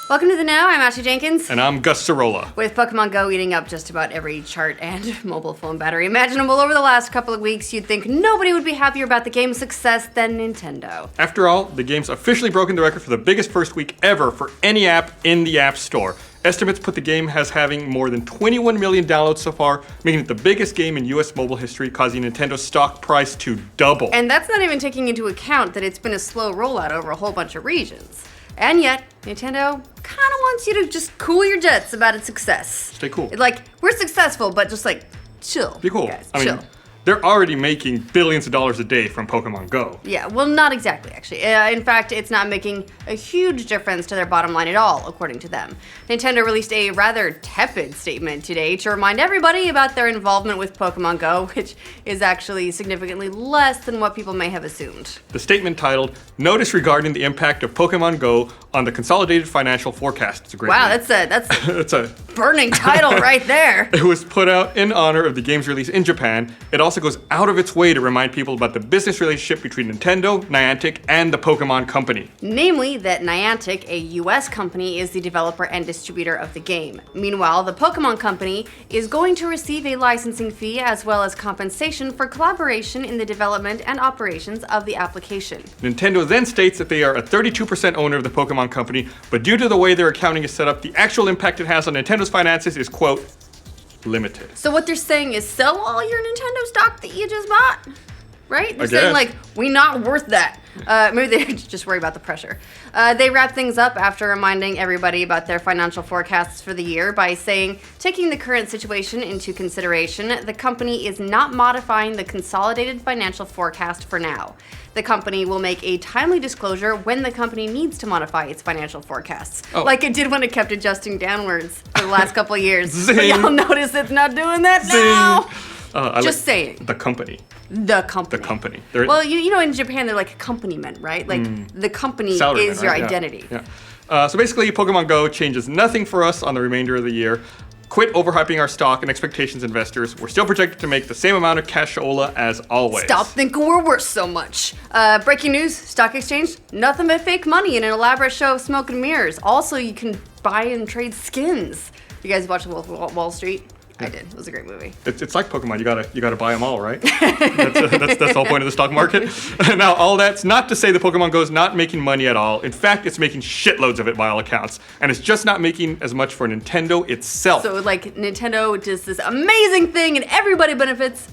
Welcome to the Know. I'm Ashley Jenkins. And I'm Gus Sorola. With Pokemon Go eating up just about every chart and mobile phone battery imaginable over the last couple of weeks, you'd think nobody would be happier about the game's success than Nintendo. After all, the game's officially broken the record for the biggest first week ever for any app in the App Store. Estimates put the game as having more than 21 million downloads so far, making it the biggest game in US mobile history, causing Nintendo's stock price to double. And that's not even taking into account that it's been a slow rollout over a whole bunch of regions. And yet, Nintendo kind of wants you to just cool your jets about its success. Stay cool. Like, we're successful, but just like, chill. Be cool. Guys, I chill. mean, they're already making billions of dollars a day from Pokemon Go. Yeah, well, not exactly, actually. In fact, it's not making a huge difference to their bottom line at all, according to them. Nintendo released a rather tepid statement today to remind everybody about their involvement with Pokemon Go, which is actually significantly less than what people may have assumed. The statement titled, Notice Regarding the Impact of Pokemon Go on the Consolidated Financial Forecast. It's a great Wow, name. that's It's a burning title right there. It was put out in honor of the game's release in Japan. It also goes out of its way to remind people about the business relationship between Nintendo, Niantic, and the Pokemon Company. Namely, that Niantic, a US company, is the developer and distributor of the game. Meanwhile, the Pokemon Company is going to receive a licensing fee as well as compensation for collaboration in the development and operations of the application. Nintendo then states that they are a 32% owner of the Pokemon Company, but due to the way their accounting is set up, the actual impact it has on Nintendo's finances is, quote, limited. So what they're saying is sell all your Nintendo stock that you just bought, right? They're saying like, we're not worth that. Maybe they just worry about the pressure. They wrap things up after reminding everybody about their financial forecasts for the year by saying, taking the current situation into consideration, the company is not modifying the consolidated financial forecast for now. The company will make a timely disclosure when the company needs to modify its financial forecasts. Oh. Like it did when it kept adjusting downwards for the last couple of years. Zing. But y'all notice it's not doing that now. Just saying. The company. The company. The company. Well, you know, in Japan, they're like company men, right? Like, the company Salarymen, is your right? Yeah. identity. Yeah. So basically, Pokemon Go changes nothing for us on the remainder of the year. Quit overhyping our stock and expectations, investors. We're still projected to make the same amount of cashola as always. Stop thinking we're worth so much. Breaking news, stock exchange, nothing but fake money and an elaborate show of smoke and mirrors. Also, you can buy and trade skins. You guys watch Wall Street? I did. It was a great movie. It's like Pokemon. You gotta buy them all, right? That's the whole point of the stock market. Now, all that's not to say that Pokemon Go is not making money at all. In fact, it's making shitloads of it by all accounts, and it's just not making as much for Nintendo itself. So, like, Nintendo does this amazing thing, and everybody benefits.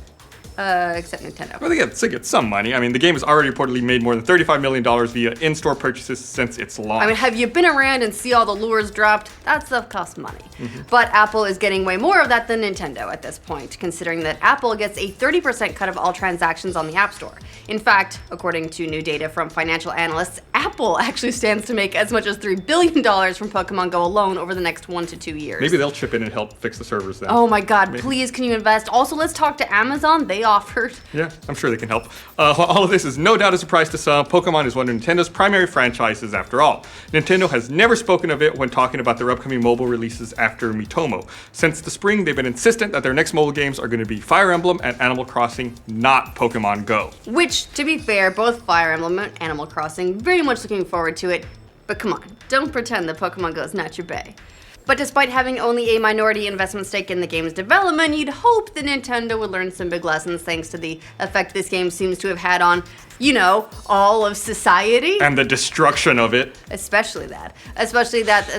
Except Nintendo. Well, they get some money. I mean, the game has already reportedly made more than $35 million via in-store purchases since its launch. I mean, have you been around and see all the lures dropped? That stuff costs money. But Apple is getting way more of that than Nintendo at this point, considering that Apple gets a 30% cut of all transactions on the App Store. In fact, according to new data from financial analysts, Apple actually stands to make as much as $3 billion from Pokemon Go alone over the next 1 to 2 years. Maybe they'll chip in and help fix the servers then. Oh my God, please can you invest? Also, let's talk to Amazon. They offered. Yeah, I'm sure they can help. All of this is no doubt a surprise to some. Pokemon is one of Nintendo's primary franchises after all. Nintendo has never spoken of it when talking about their upcoming mobile releases after Miitomo. Since the spring, they've been insistent that their next mobile games are going to be Fire Emblem and Animal Crossing, not Pokemon Go. Which, to be fair, both Fire Emblem and Animal Crossing, very much looking forward to it. But come on, don't pretend that Pokemon Go is not your bae. But despite having only a minority investment stake in the game's development, you'd hope that Nintendo would learn some big lessons thanks to the effect this game seems to have had on, you know, all of society. And the destruction of it. Especially that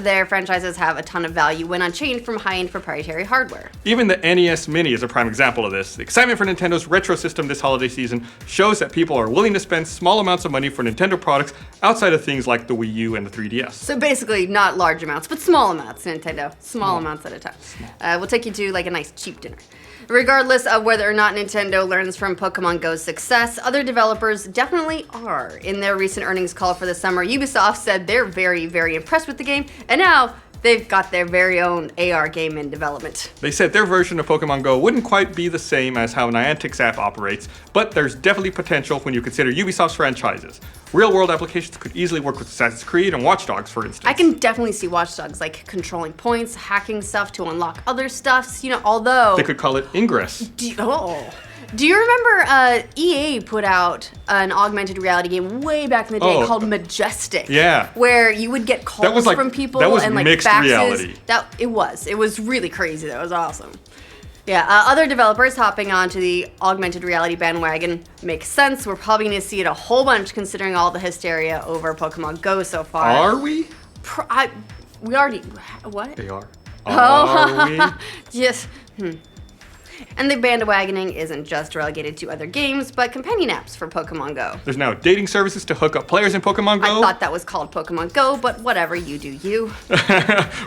their franchises have a ton of value when unchained from high-end proprietary hardware. Even the NES Mini is a prime example of this. The excitement for Nintendo's retro system this holiday season shows that people are willing to spend small amounts of money for Nintendo products outside of things like the Wii U and the 3DS. So basically, not large amounts, but small amounts, Nintendo. Small amounts at a time. We'll take you to like a nice cheap dinner. Regardless of whether or not Nintendo learns from Pokemon Go's success, other developers definitely are. In their recent earnings call for the summer, Ubisoft said they're very, very impressed with the game, and now they've got their very own AR game in development. They said their version of Pokemon Go wouldn't quite be the same as how Niantic's app operates, but there's definitely potential when you consider Ubisoft's franchises. Real-world applications could easily work with Assassin's Creed and Watch Dogs, for instance. I can definitely see Watch Dogs, like controlling points, hacking stuff to unlock other stuffs, you know, although... They could call it Ingress. Do you remember EA put out an augmented reality game way back in the day called Majestic? Yeah. Where you would get calls from people and like mixed faxes. reality. It was really crazy. That was awesome. Yeah, other developers hopping onto the augmented reality bandwagon makes sense. We're probably going to see it a whole bunch considering all the hysteria over Pokemon Go so far. Are we? We already... What? They are. Are we? Yes. And the bandwagoning isn't just relegated to other games, but companion apps for Pokemon Go. There's now dating services to hook up players in Pokemon Go. I thought that was called Pokemon Go, but whatever, you do you.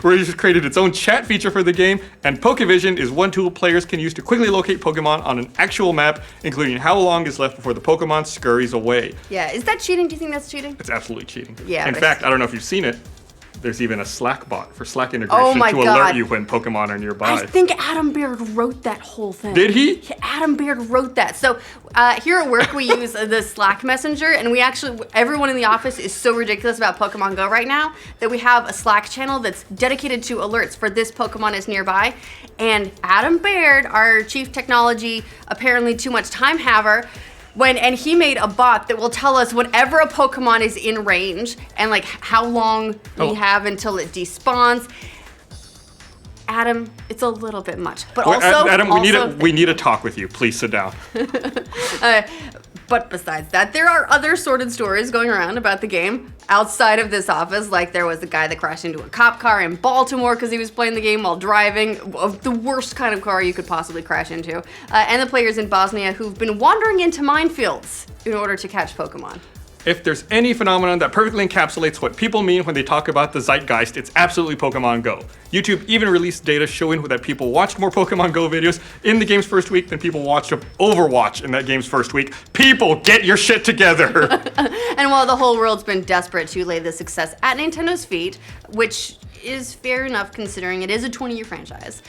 Rivas created its own chat feature for the game, and Pokevision is one tool players can use to quickly locate Pokemon on an actual map, including how long is left before the Pokemon scurries away. Yeah, is that cheating? Do you think that's cheating? It's absolutely cheating. Yeah. In fact, I don't know if you've seen it. There's even a Slack bot for Slack integration to alert you when Pokemon are nearby. I think Adam Baird wrote that whole thing. Did he? Yeah, Adam Baird wrote that. So here at work we use the Slack messenger, and everyone in the office is so ridiculous about Pokemon Go right now that we have a Slack channel that's dedicated to alerts for this Pokemon is nearby. And Adam Baird, our chief technology, apparently too much time haver, and he made a bot that will tell us whenever a Pokemon is in range and like how long we have until it despawns. Adam, it's a little bit much, but Adam, we need a talk with you. Please sit down. But besides that, there are other sordid stories going around about the game outside of this office. Like there was a guy that crashed into a cop car in Baltimore because he was playing the game while driving, of the worst kind of car you could possibly crash into. And the players in Bosnia who've been wandering into minefields in order to catch Pokemon. If there's any phenomenon that perfectly encapsulates what people mean when they talk about the zeitgeist, it's absolutely Pokemon Go. YouTube even released data showing that people watched more Pokemon Go videos in the game's first week than people watched Overwatch in that game's first week. People, get your shit together! And while the whole world's been desperate to lay the success at Nintendo's feet, which is fair enough considering it is a 20-year franchise,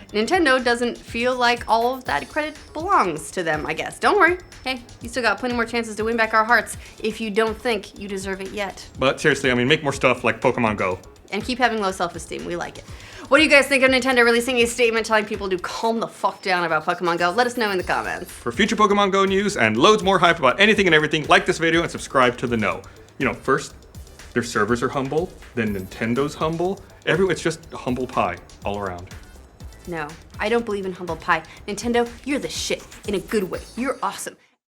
Nintendo doesn't feel like all of that credit belongs to them, I guess. Don't worry. Hey, you still got plenty more chances to win back our hearts if you don't think you deserve it yet. But seriously, I mean, make more stuff like Pokemon Go. And keep having low self-esteem. We like it. What do you guys think of Nintendo releasing a statement telling people to calm the fuck down about Pokemon Go? Let us know in the comments. For future Pokemon Go news and loads more hype about anything and everything, like this video and subscribe to The Know. You know, first, their servers are humble, then Nintendo's humble. It's just humble pie all around. No, I don't believe in humble pie. Nintendo, you're the shit in a good way. You're awesome.